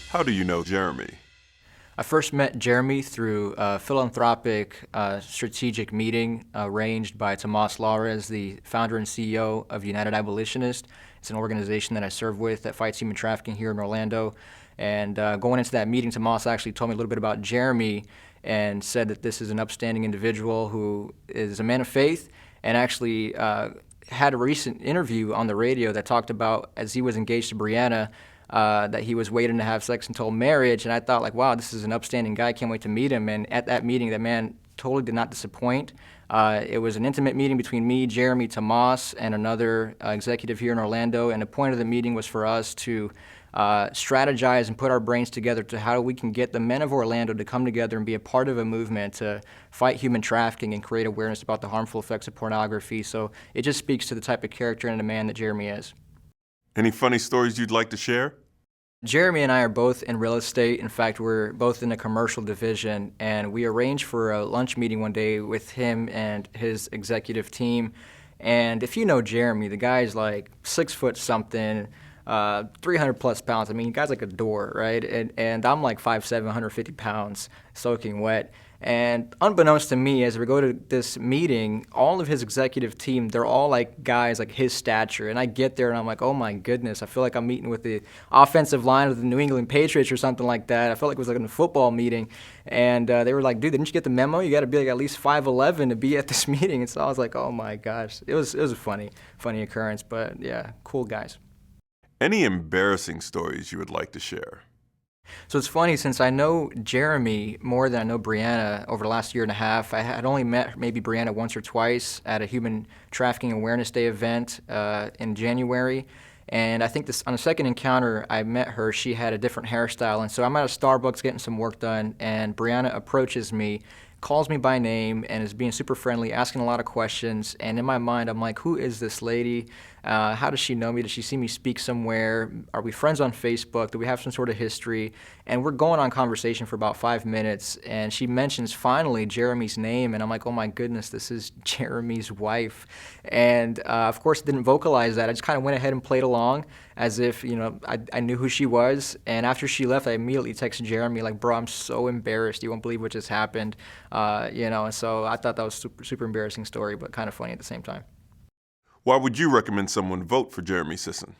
How do you know Jeremy? I first met Jeremy through a philanthropic strategic meeting arranged by Tomas Lares, the founder and CEO of United Abolitionists. It's an organization that I serve with that fights human trafficking here in Orlando. And going into that meeting, Tomas actually told me a little bit about Jeremy and said that this is an upstanding individual who is a man of faith and actually had a recent interview on the radio that talked about as he was engaged to Brianna, that he was waiting to have sex until marriage. And I thought, like, wow, this is an upstanding guy. I can't wait to meet him. And at that meeting, that man totally did not disappoint. It was an intimate meeting between me, Jeremy, Tomas, and another executive here in Orlando. And the point of the meeting was for us to strategize and put our brains together to how we can get the men of Orlando to come together and be a part of a movement to fight human trafficking and create awareness about the harmful effects of pornography. So it just speaks to the type of character and the man that Jeremy is. Any funny stories you'd like to share? Jeremy and I are both in real estate. In fact, we're both in the commercial division, and we arranged for a lunch meeting one day with him and his executive team. And if you know Jeremy, the guy's like 6 foot something, 300 plus pounds. I mean, the guy's like a door, right? And I'm like 5'7", 150 pounds, soaking wet. And unbeknownst to me, as we go to this meeting, all of his executive team, they're all like guys like his stature. And I get there and I'm like, oh my goodness, I feel like I'm meeting with the offensive line of the New England Patriots or something like that. I felt like it was like a football meeting. And they were like, dude, didn't you get the memo? You got to be like at least 5'11" to be at this meeting. And so I was like, oh my gosh. It was a funny occurrence, but yeah, cool guys. Any embarrassing stories you would like to share? So it's funny, since I know Jeremy more than I know Brianna over the last year and a half. I had only met maybe Brianna once or twice at a Human Trafficking Awareness Day event in January. And I think this on the second encounter I met her, she had a different hairstyle. And so I'm at a Starbucks getting some work done, and Brianna approaches me, calls me by name, and is being super friendly, asking a lot of questions. And in my mind, I'm like, who is this lady? How does she know me? Does she see me speak somewhere? Are we friends on Facebook? Do we have some sort of history? And we're going on conversation for about 5 minutes, and she mentions finally Jeremy's name, and I'm like, oh my goodness, this is Jeremy's wife. And of course, didn't vocalize that. I just kind of went ahead and played along as if, I knew who she was. And after she left, I immediately texted Jeremy, like, bro, I'm so embarrassed. You won't believe what just happened. And so I thought that was super embarrassing story, but kind of funny at the same time. Why would you recommend someone vote for Jeremy Sisson?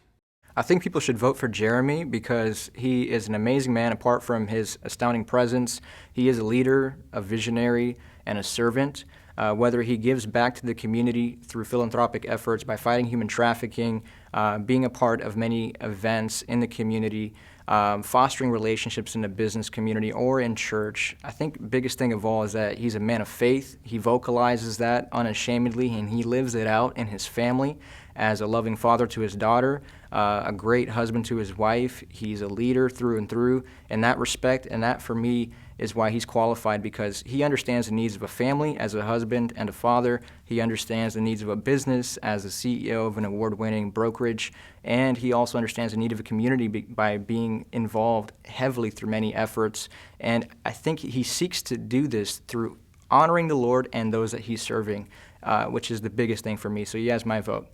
I think people should vote for Jeremy because he is an amazing man. Apart from his astounding presence, he is a leader, a visionary, and a servant. Whether he gives back to the community through philanthropic efforts by fighting human trafficking, being a part of many events in the community, fostering relationships in the business community or in church. I think the biggest thing of all is that he's a man of faith. He vocalizes that unashamedly, and he lives it out in his family as a loving father to his daughter, a great husband to his wife. He's a leader through and through in that respect, and that for me is why he's qualified, because he understands the needs of a family as a husband and a father. He understands the needs of a business as a CEO of an award-winning brokerage, and he also understands the need of a community by being involved heavily through many efforts. And I think he seeks to do this through honoring the Lord and those that he's serving, which is the biggest thing for me. So he has my vote.